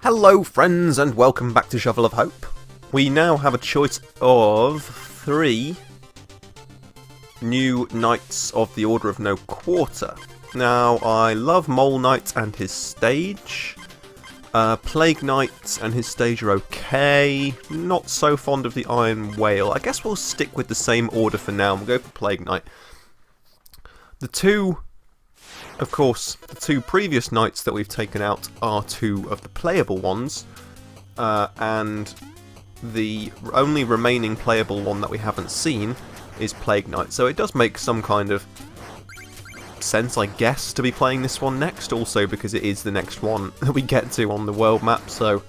Hello friends and welcome back to Shovel of Hope. We now have a choice of 3 new Knights of the Order of No Quarter. Now, I love Mole Knight and his stage. Plague Knight and his stage are okay. Not so fond of the Iron Whale. I guess we'll stick with the same order for now. We'll go for Plague Knight. Of course, the 2 previous Knights that we've taken out are 2 of the playable ones. And the only remaining playable one that we haven't seen is Plague Knight. So it does make some kind of sense, I guess, to be playing this one next. Also because it is the next one that we get to on the world map, so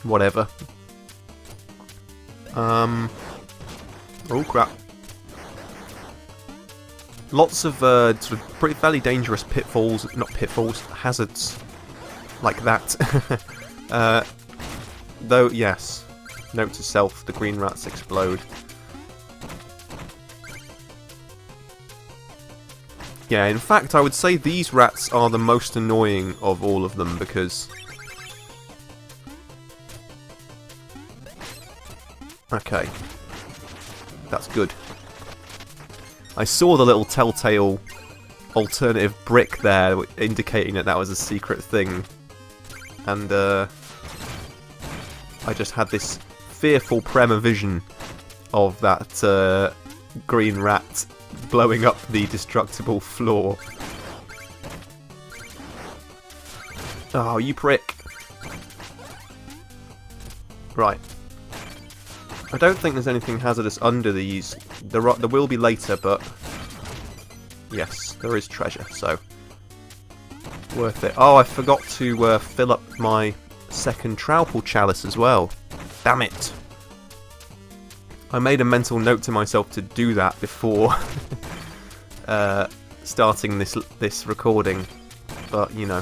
whatever. Oh crap. Lots of sort of pretty fairly dangerous hazards like that. Though, yes, note to self, the green rats explode. Yeah, in fact, I would say these rats are the most annoying of all of them because... Okay. That's good. I saw the little telltale alternative brick there indicating that that was a secret thing. And I just had this fearful premonition of that green rat blowing up the destructible floor. Oh, you prick. Right. I don't think there's anything hazardous under these. There will be later, but yes, there is treasure, so worth it. Oh, I forgot to fill up my second Troupple chalice as well. Damn it. I made a mental note to myself to do that before starting this recording, but you know,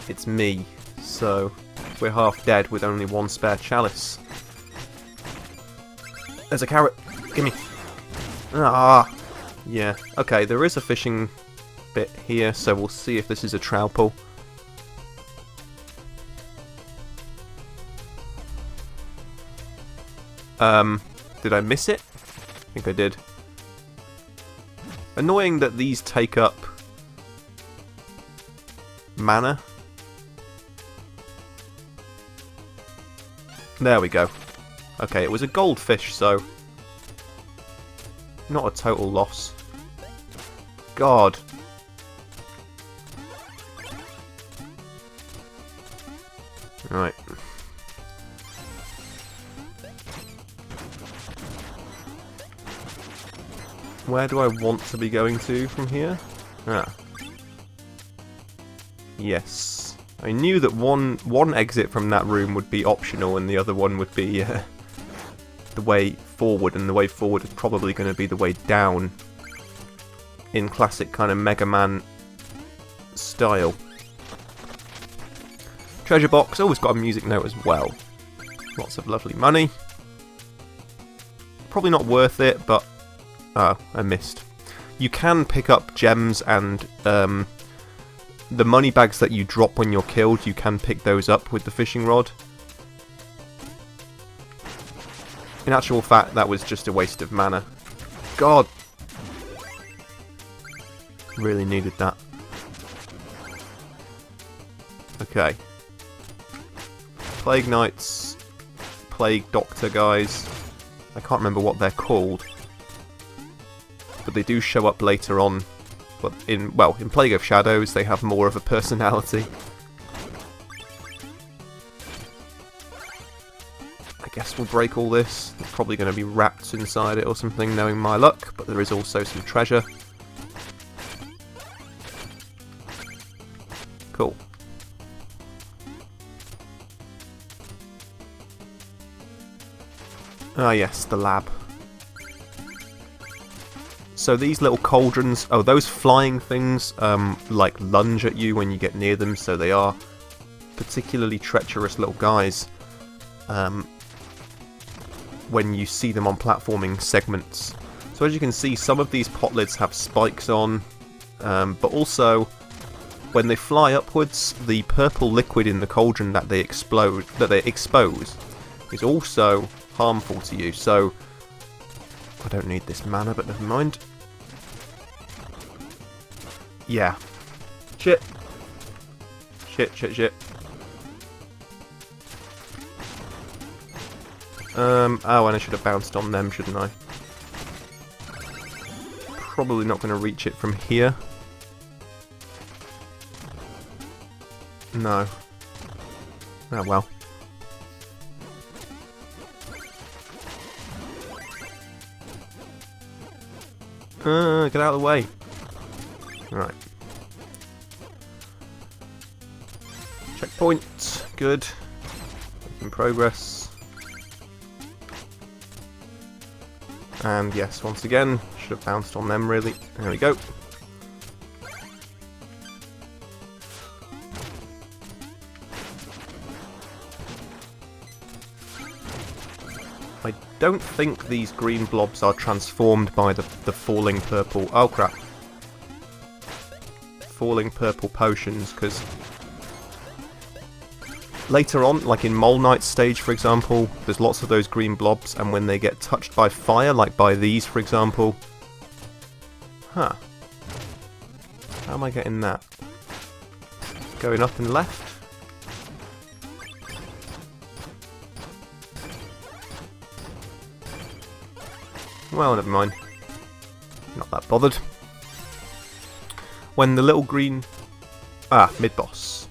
it's me, so we're half dead with only 1 spare chalice. There's a carrot. Gimme. Ah. Yeah. Okay, there is a fishing bit here, so we'll see if this is a Troupple. Did I miss it? I think I did. Annoying that these take up mana. There we go. Okay, it was a goldfish, so not a total loss. God. Right. Where do I want to be going to from here? Ah. Yes. I knew that one exit from that room would be optional and the other one would be the way forward, and the way forward is probably going to be the way down in classic kind of Mega Man style. Treasure box, always got a music note as well. Lots of lovely money. Probably not worth it, but... Oh, I missed. You can pick up gems and the money bags that you drop when you're killed, you can pick those up with the fishing rod. In actual fact, that was just a waste of mana. God! Really needed that. Okay. Plague Knights, Plague Doctor guys. I can't remember what they're called. But they do show up later on. But in Plague of Shadows, they have more of a personality. I guess we'll break all this. There's probably going to be rats inside it or something, knowing my luck, but there is also some treasure. Cool. Ah yes, the lab. So these little cauldrons, oh, those flying things like lunge at you when you get near them, so they are particularly treacherous little guys. When you see them on platforming segments. So as you can see, some of these pot lids have spikes on, but also when they fly upwards, the purple liquid in the cauldron that they expose is also harmful to you. So I don't need this mana, but never mind. Yeah. Shit. Shit. Oh, and I should have bounced on them, shouldn't I? Probably not going to reach it from here. No. Oh well. Get out of the way. Right. Checkpoint. Good. Making progress. And yes, once again, should have bounced on them really. There we go. I don't think these green blobs are transformed by the falling purple... Oh crap. Falling purple potions, because later on, like in Mole Knight's stage for example, there's lots of those green blobs, and when they get touched by fire, like by these for example... Huh. How am I getting that? Going up and left? Well, never mind. Not that bothered. When the little green... Ah, mid-boss.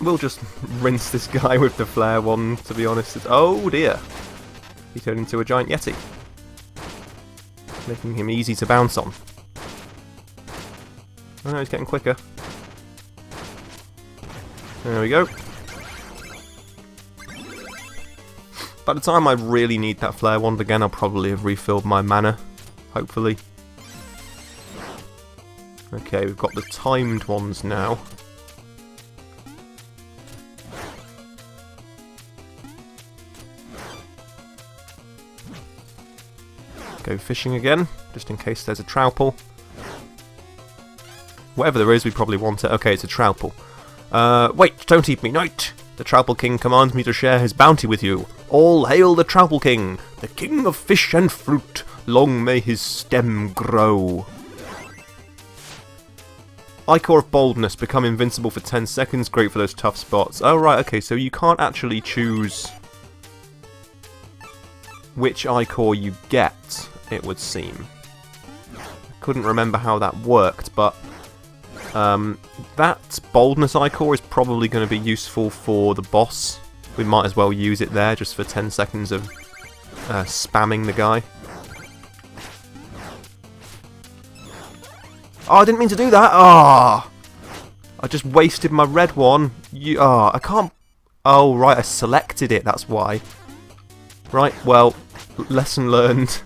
We'll just rinse this guy with the flare one, to be honest. Oh dear! He turned into a giant yeti. Making him easy to bounce on. Oh no, he's getting quicker. There we go. By the time I really need that flare wand again, I'll probably have refilled my mana, hopefully. Okay, we've got the timed ones now. Go fishing again, just in case there's a Troupple. Whatever there is, we probably want it. Okay, it's a Troupple. Wait, don't eat me, knight! The Troupple King commands me to share his bounty with you. All hail the Troupple King, the king of fish and fruit. Long may his stem grow. Ichor of Boldness, become invincible for 10 seconds. Great for those tough spots. Oh right, okay, so you can't actually choose which Ichor you get, it would seem. I couldn't remember how that worked, but that Boldness Ichor is probably going to be useful for the boss. We might as well use it there just for 10 seconds of spamming the guy. Oh, I didn't mean to do that! Ah! I just wasted my red one. I can't... Oh, right, I selected it, that's why. Right, well, lesson learned.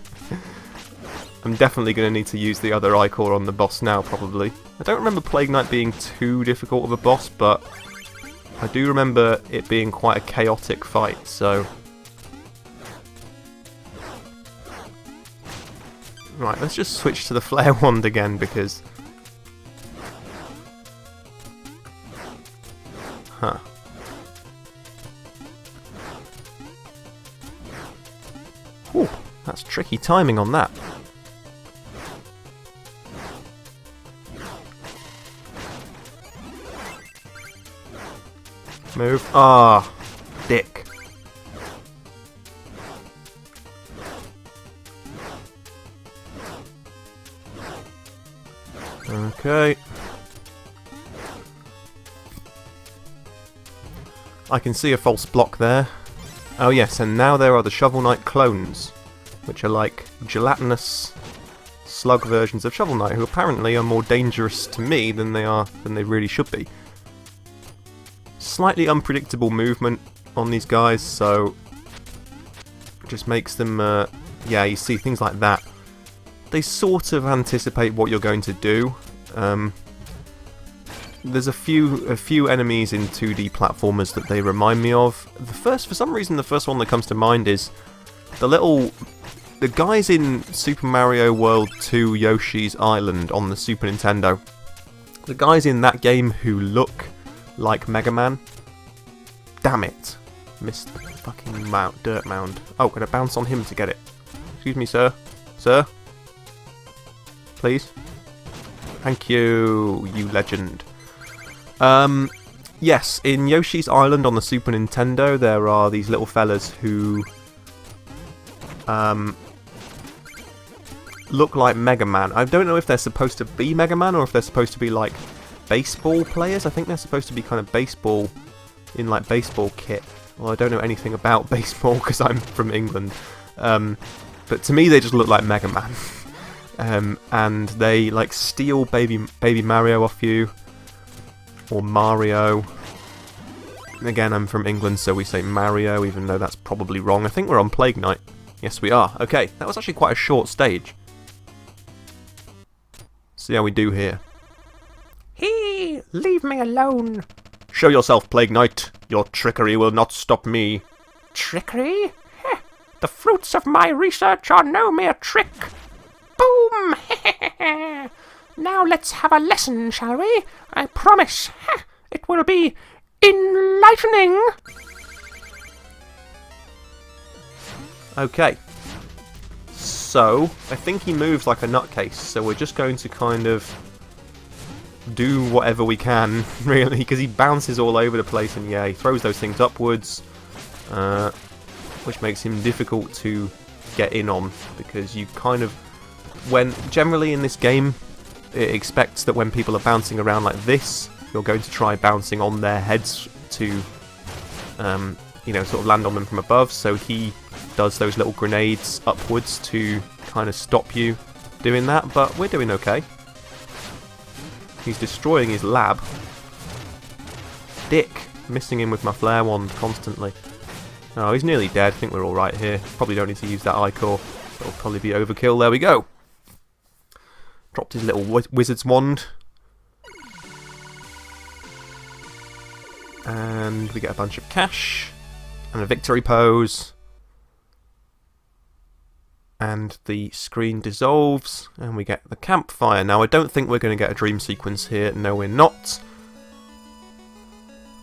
I'm definitely going to need to use the other Ichor on the boss now, probably. I don't remember Plague Knight being too difficult of a boss, but I do remember it being quite a chaotic fight, so... Right, let's just switch to the Flare Wand again, because... Huh. Whew, that's tricky timing on that. Move. Ah, dick. Okay. I can see a false block there. Oh yes, and now there are the Shovel Knight clones, which are like gelatinous slug versions of Shovel Knight, who apparently are more dangerous to me than they really should be. Slightly unpredictable movement on these guys, so it just makes them, yeah, you see things like that. They sort of anticipate what you're going to do. There's a few enemies in 2D platformers that they remind me of. For some reason, the first one that comes to mind is the little the guys in Super Mario World 2 Yoshi's Island on the Super Nintendo, the guys in that game who look like Mega Man, damn it, missed the fucking dirt mound. Oh, gonna bounce on him to get it. Excuse me, sir. Sir? Please? Thank you, you legend. Yes, in Yoshi's Island on the Super Nintendo, there are these little fellas who look like Mega Man. I don't know if they're supposed to be Mega Man or if they're supposed to be like baseball players. I think they're supposed to be kind of baseball in like baseball kit. Well, I don't know anything about baseball because I'm from England. But to me, they just look like Mega Man. And they like steal baby Mario off you. Or Mario. Again, I'm from England, so we say Mario, even though that's probably wrong. I think we're on Plague Night. Yes, we are. Okay, that was actually quite a short stage. See how we do here. Hey, leave me alone. Show yourself, Plague Knight. Your trickery will not stop me. Trickery? Heh. The fruits of my research are no mere trick. Boom! Now let's have a lesson, shall we? I promise. It will be enlightening. Okay. So, I think he moves like a nutcase, so we're just going to kind of do whatever we can, really, because he bounces all over the place, and yeah, he throws those things upwards, which makes him difficult to get in on, because you kind of, generally in this game, it expects that when people are bouncing around like this, you're going to try bouncing on their heads to, you know, sort of land on them from above, so he does those little grenades upwards to kind of stop you doing that, but we're doing okay. He's destroying his lab. Dick, missing him with my flare wand constantly. Oh, he's nearly dead. I think we're alright here. Probably don't need to use that ichor. It'll probably be overkill. There we go. Dropped his little wizard's wand. And we get a bunch of cash. And a victory pose. And the screen dissolves. And we get the campfire. Now, I don't think we're going to get a dream sequence here. No, we're not.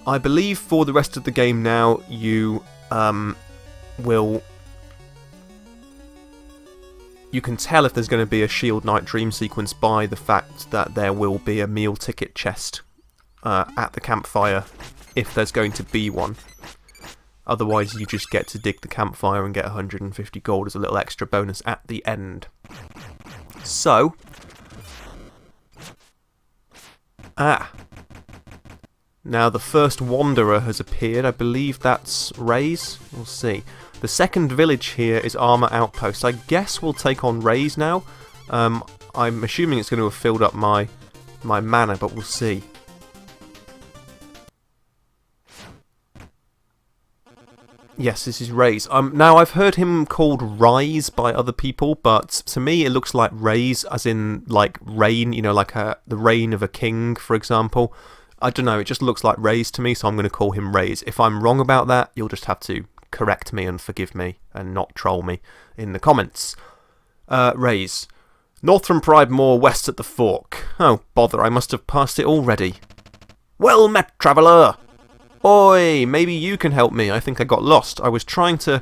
I believe for the rest of the game now, you will... You can tell if there's going to be a Shield Knight dream sequence by the fact that there will be a meal ticket chest at the campfire, if there's going to be one. Otherwise, you just get to dig the campfire and get 150 gold as a little extra bonus at the end. So... Now the first Wanderer has appeared. I believe that's Reize. We'll see. The second village here is Armour Outpost. I guess we'll take on Reize now. I'm assuming it's going to have filled up my mana, but we'll see. Yes, this is Reize. Now, I've heard him called Reize by other people, but to me it looks like Reize, as in, like, reign, you know, like the reign of a king, for example. I don't know, it just looks like Reize to me, so I'm going to call him Reize. If I'm wrong about that, you'll just have to correct me and forgive me, and not troll me in the comments. Reize. North from Pride Moor, west at the fork. Oh, bother, I must have passed it already. Well met, traveller! Oi, maybe you can help me. I think I got lost. I was trying to...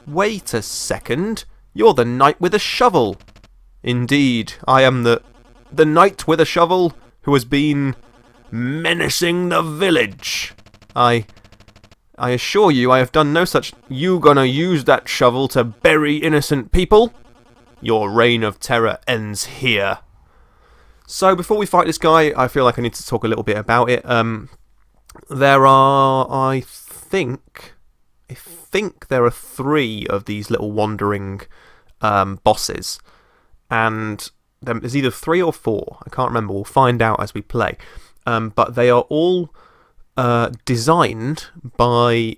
Wait a second. You're the knight with a shovel. Indeed, I am the knight with a shovel who has been menacing the village. I assure you I have done no such... You gonna use that shovel to bury innocent people? Your reign of terror ends here. So before we fight this guy, I feel like I need to talk a little bit about it. There are, I think there are 3 of these little wandering bosses, and there's either 3 or 4. I can't remember. We'll find out as we play. But they are all designed by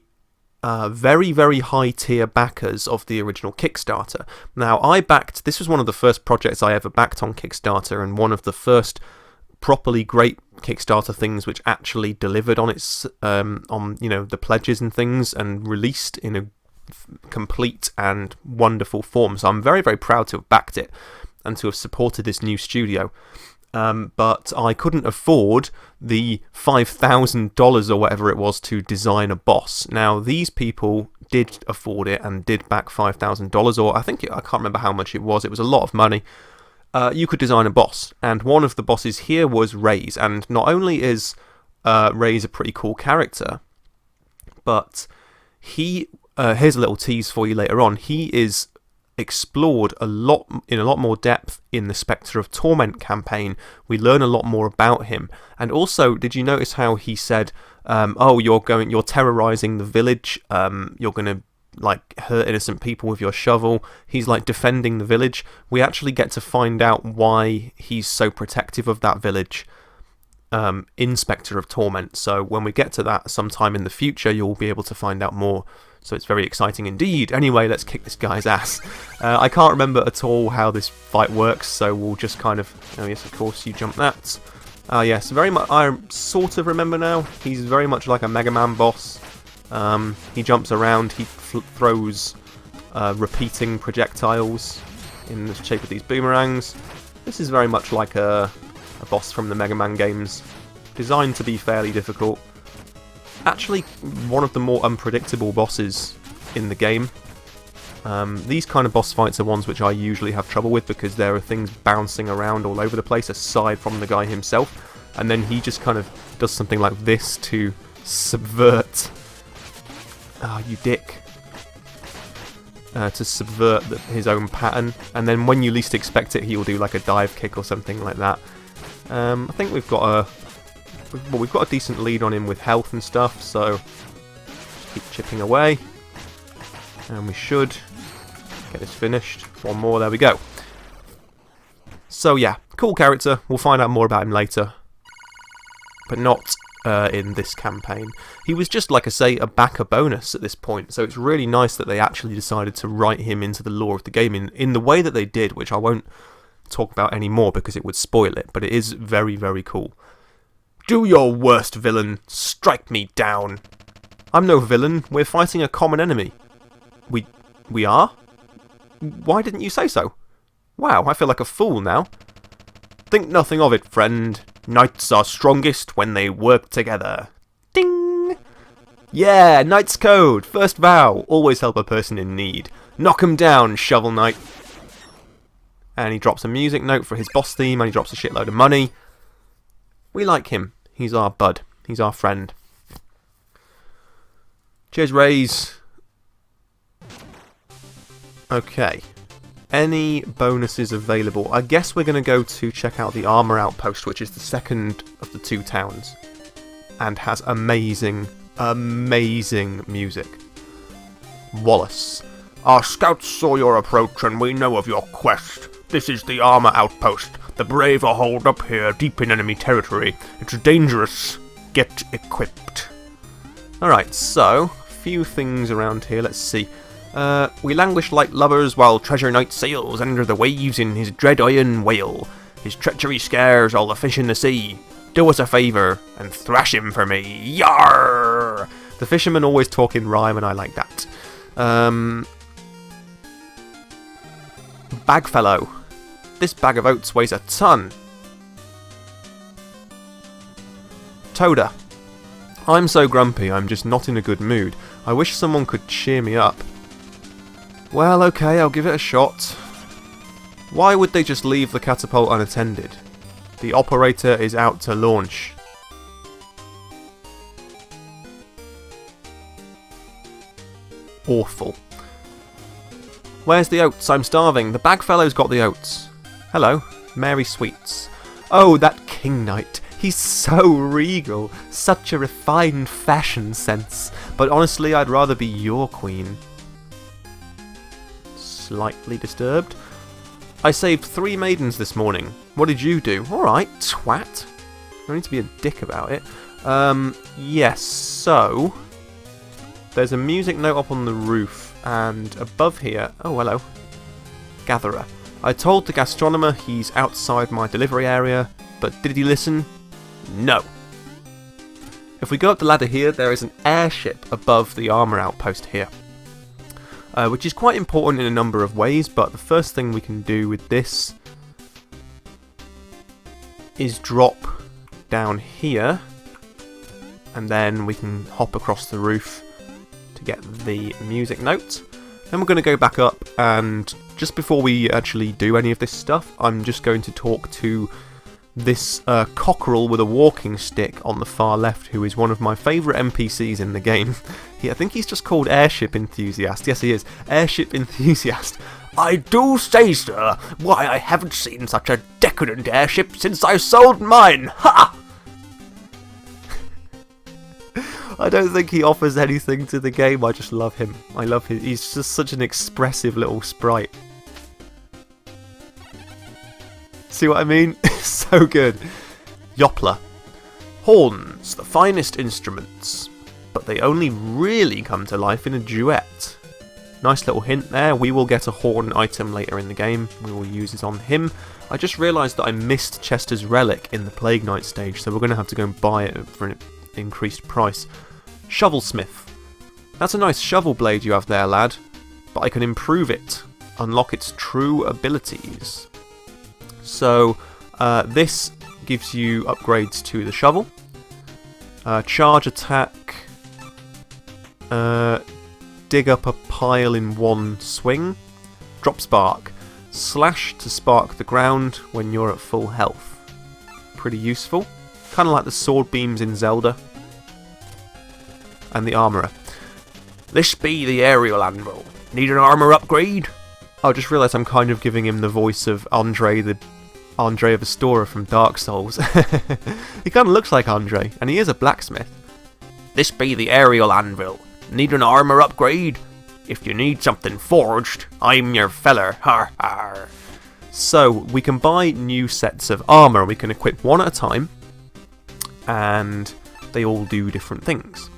very, very high tier backers of the original Kickstarter. Now, this was one of the first projects I ever backed on Kickstarter, and one of the first properly great Kickstarter things which actually delivered on its on, you know, the pledges and things, and released in a complete and wonderful form. So I'm very, very proud to have backed it and to have supported this new studio. But I couldn't afford the $5,000 or whatever it was to design a boss. Now, these people did afford it and did back $5,000, or I can't remember how much it was. It was a lot of money. You could design a boss, and one of the bosses here was Reize. And not only is Reize a pretty cool character, but here's a little tease for you later on. He is explored in a lot more depth in the Spectre of Torment campaign. We learn a lot more about him. And also, did you notice how he said, you're terrorizing the village, you're gonna like hurt innocent people with your shovel. He's like defending the village. We actually get to find out why he's so protective of that village in Spectre of Torment. So when we get to that sometime in the future, you'll be able to find out more. So it's very exciting indeed. Anyway, let's kick this guy's ass. I can't remember at all how this fight works, so we'll just kind of... Oh yes, of course, you jump that. Yes, very much. I sort of remember now. He's very much like a Mega Man boss. He jumps around, he throws repeating projectiles in the shape of these boomerangs. This is very much like a boss from the Mega Man games, designed to be fairly difficult. Actually, one of the more unpredictable bosses in the game. These kind of boss fights are ones which I usually have trouble with because there are things bouncing around all over the place aside from the guy himself, and then he just kind of does something like this to subvert... you dick. To subvert his own pattern, and then when you least expect it, he will do like a dive kick or something like that. I think we've got a decent lead on him with health and stuff, so just keep chipping away, and we should get this finished. One more, there we go. So yeah, cool character. We'll find out more about him later, but not in this campaign. He was just, like I say, a backer bonus at this point, so it's really nice that they actually decided to write him into the lore of the game in the way that they did, which I won't talk about anymore because it would spoil it, but it is very, very cool. Do your worst, villain. Strike me down. I'm no villain. We're fighting a common enemy. We are? Why didn't you say so? Wow, I feel like a fool now. Think nothing of it, friend. Knights are strongest when they work together. Ding! Yeah, Knight's Code. First vow. Always help a person in need. Knock 'em down, Shovel Knight. And he drops a music note for his boss theme, and he drops a shitload of money. We like him. He's our bud. He's our friend. Cheers, Reize. Okay. Any bonuses available? I guess we're going to go to check out the Armour Outpost, which is the second of the two towns, and has amazing, amazing music. Wallace. Our scouts saw your approach and we know of your quest. This is the Armour Outpost. The brave are holed up here, deep in enemy territory. It's dangerous. Get equipped. Alright, so, few things around here. Let's see. We languish like lovers while Treasure Knight sails under the waves in his dread iron whale. His treachery scares all the fish in the sea. Do us a favour and thrash him for me. Yarr! The fishermen always talk in rhyme and I like that. Bagfellow. This bag of oats weighs a ton. Toda. I'm so grumpy, I'm just not in a good mood. I wish someone could cheer me up. Well, okay, I'll give it a shot. Why would they just leave the catapult unattended? The operator is out to launch. Awful. Where's the oats? I'm starving. The Bagfellow's got the oats. Hello, Mary Sweets. Oh, that King Knight. He's so regal. Such a refined fashion sense. But honestly, I'd rather be your queen. Slightly disturbed. I saved 3 maidens this morning. What did you do? Alright, twat. No need to be a dick about it. Yes, so... there's a music note up on the roof, and above here... oh, hello. Gatherer. I told the gastronomer he's outside my delivery area, but did he listen? No. If we go up the ladder here, there is an airship above the armour outpost here. which is quite important in a number of ways, but the first thing we can do with this is drop down here, and then we can hop across the roof to get the music note. Then we're going to go back up, and just before we actually do any of this stuff, I'm just going to talk to this cockerel with a walking stick on the far left, who is one of my favourite NPCs in the game. I think he's just called Airship Enthusiast. Yes, he is. Airship Enthusiast. I do say, sir, why I haven't seen such a decadent airship since I sold mine. Ha! I don't think he offers anything to the game. I just love him. I love him. He's just such an expressive little sprite. See what I mean? So good. Yoppler. Horns, the finest instruments, but they only really come to life in a duet. Nice little hint there. We will get a horn item later in the game. We will use it on him. I just realised that I missed Chester's relic in the Plague Knight stage, so we're going to have to go and buy it for an increased price. Shovelsmith. That's a nice shovel blade you have there, lad, but I can improve it. Unlock its true abilities. So, this gives you upgrades to the shovel. Charge attack. Dig up a pile in one swing. Drop spark. Slash to spark the ground when you're at full health. Pretty useful. Kind of like the sword beams in Zelda. And the armourer. This be the aerial anvil. Need an armour upgrade? I just realised I'm kind of giving him the voice of Andre of Astora from Dark Souls. He kind of looks like Andre, and he is a blacksmith. This be the aerial anvil. Need an armour upgrade? If you need something forged, I'm your feller. Har har. So, we can buy new sets of armour. We can equip one at a time, and they all do different things.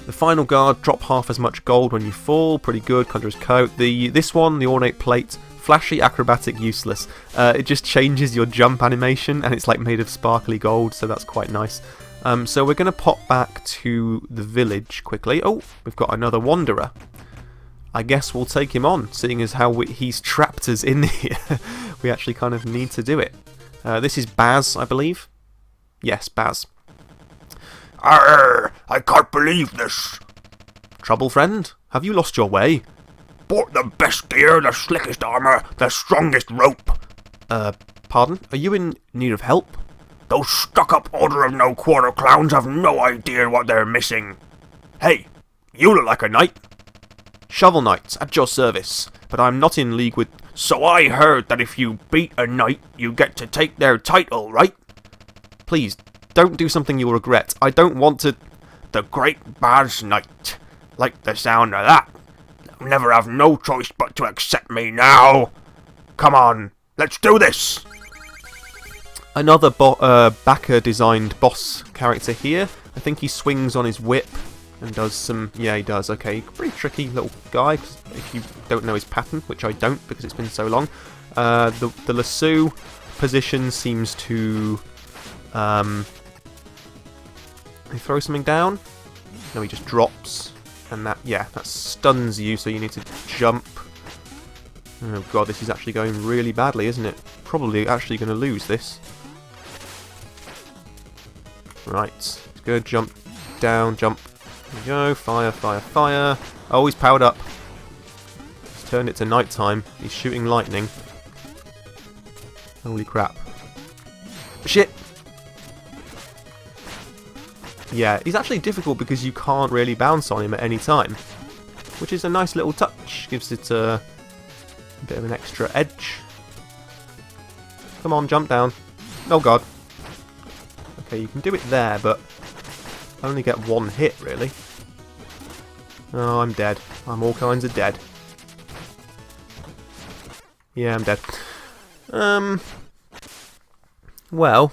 The final guard, drop half as much gold when you fall. Pretty good. Conjurer's coat. This one, the ornate plate, flashy, acrobatic, useless. It just changes your jump animation, and it's like made of sparkly gold, so that's quite nice. So we're going to pop back to the village quickly. Oh, we've got another wanderer. I guess we'll take him on, seeing as how he's trapped us in here. We actually kind of need to do it. This is Baz, I believe. Yes, Baz. Arr! I can't believe this. Trouble, friend? Have you lost your way? Bought the best gear, the slickest armour, the strongest rope. Pardon? Are you in need of help? Those stuck-up Order of No Quarter clowns have no idea what they're missing. Hey, you look like a knight. Shovel Knights, at your service, but I'm not in league with... So I heard that if you beat a knight, you get to take their title, right? Please, don't do something you'll regret. I don't want to... The Great Baz Knight. Like the sound of that. They'll never have no choice but to accept me now. Come on, let's do this. Another backer-designed boss character here. I think he swings on his whip and does some... Yeah, he does. Okay, pretty tricky little guy, if you don't know his pattern, which I don't because it's been so long. The lasso position seems to... he throws something down. No, he just drops. And that stuns you, so you need to jump. Oh god, this is actually going really badly, isn't it? Probably actually going to lose this. Right, it's good. Jump down, jump. There we go. Fire, fire, fire. Oh, he's powered up. He's turned it to nighttime. He's shooting lightning. Holy crap. Shit! Yeah, he's actually difficult because you can't really bounce on him at any time. Which is a nice little touch. Gives it a bit of an extra edge. Come on, jump down. Oh god. Okay, you can do it there, but only get one hit, really. Oh, I'm dead. I'm all kinds of dead. Yeah, I'm dead. Well,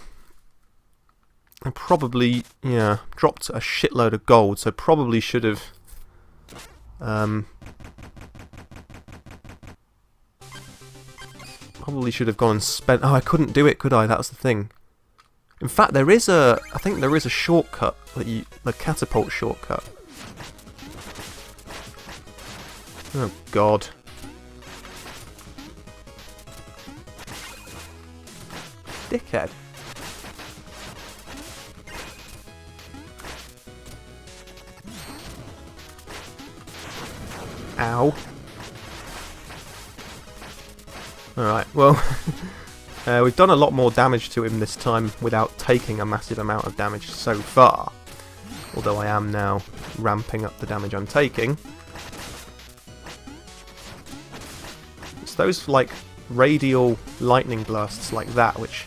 I probably, dropped a shitload of gold, so probably should have, gone and spent... Oh, I couldn't do it, could I? That was the thing. In fact, I think there is a shortcut, the catapult shortcut. Oh, God. Dickhead. Ow. Alright, well, we've done a lot more damage to him this time without taking a massive amount of damage so far. Although I am now ramping up the damage I'm taking. It's those, like, radial lightning blasts like that which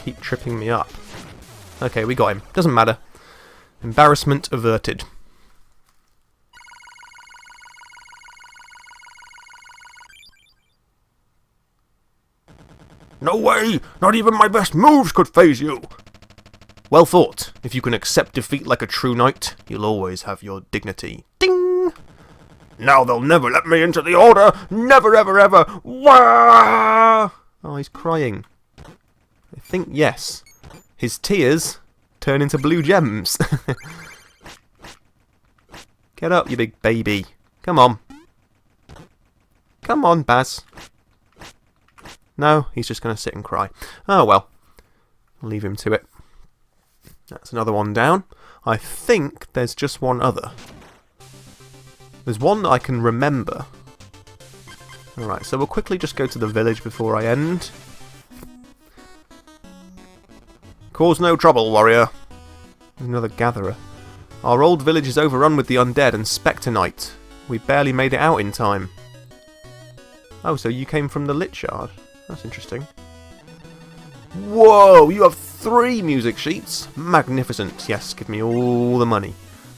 keep tripping me up. Okay, we got him. Doesn't matter. Embarrassment averted. No way! Not even my best moves could faze you! Well thought. If you can accept defeat like a true knight, you'll always have your dignity. Ding! Now they'll never let me into the Order! Never, ever, ever! Wah! Oh, he's crying. I think yes. His tears turn into blue gems. Get up, you big baby. Come on. Come on, Baz. No, he's just going to sit and cry. Oh well. I'll leave him to it. That's another one down. I think there's just one other. There's one that I can remember. Alright, so we'll quickly just go to the village before I end. Cause no trouble, warrior. Another gatherer. Our old village is overrun with the undead and Spectre Knight. We barely made it out in time. Oh, so you came from the Lich Shard? That's interesting. Whoa, you have 3 music sheets? Magnificent. Yes, give me all the money.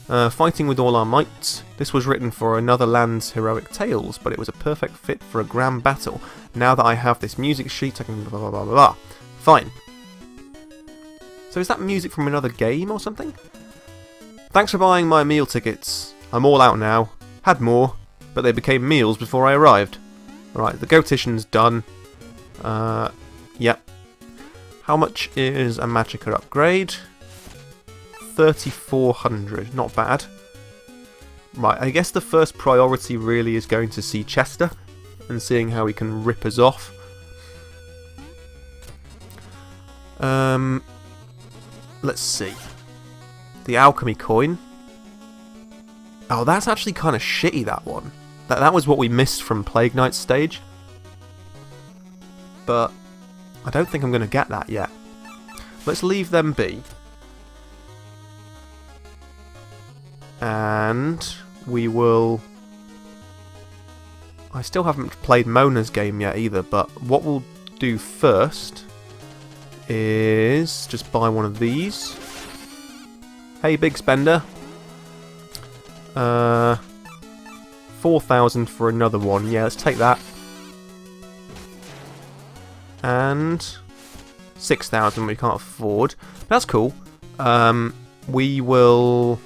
Fighting with all our might. This was written for another land's heroic tales, but it was a perfect fit for a grand battle. Now that I have this music sheet, I can blah blah blah blah blah. Fine. So is that music from another game or something? Thanks for buying my meal tickets. I'm all out now. Had more, but they became meals before I arrived. Alright, the goatician's done. Yep. How much is a Magicka upgrade? 3,400. Not bad. Right, I guess the first priority really is going to see Chester and seeing how he can rip us off. Let's see. The alchemy coin. Oh, that's actually kind of shitty, that one. That was what we missed from Plague Knight's stage. But I don't think I'm going to get that yet. Let's leave them be. And we will... I still haven't played Mona's game yet either, but what we'll do first is just buy one of these. Hey, big spender. 4,000 for another one. Yeah, let's take that. And 6,000 we can't afford. That's cool. We will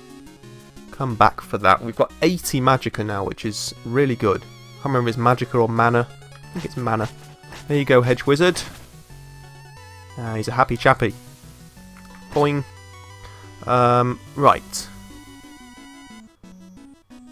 come back for that. We've got 80 Magicka now, which is really good. I can't remember if it's Magicka or mana. I think it's mana. There you go, Hedge Wizard. He's a happy chappy. Boing. Right.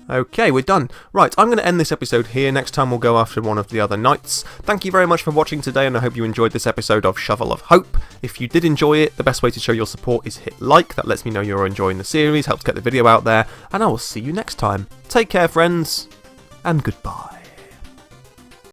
Okay, we're done. Right, I'm going to end this episode here. Next time we'll go after one of the other knights. Thank you very much for watching today, and I hope you enjoyed this episode of Shovel of Hope. If you did enjoy it, the best way to show your support is hit like. That lets me know you're enjoying the series, helps get the video out there, and I will see you next time. Take care, friends, and goodbye.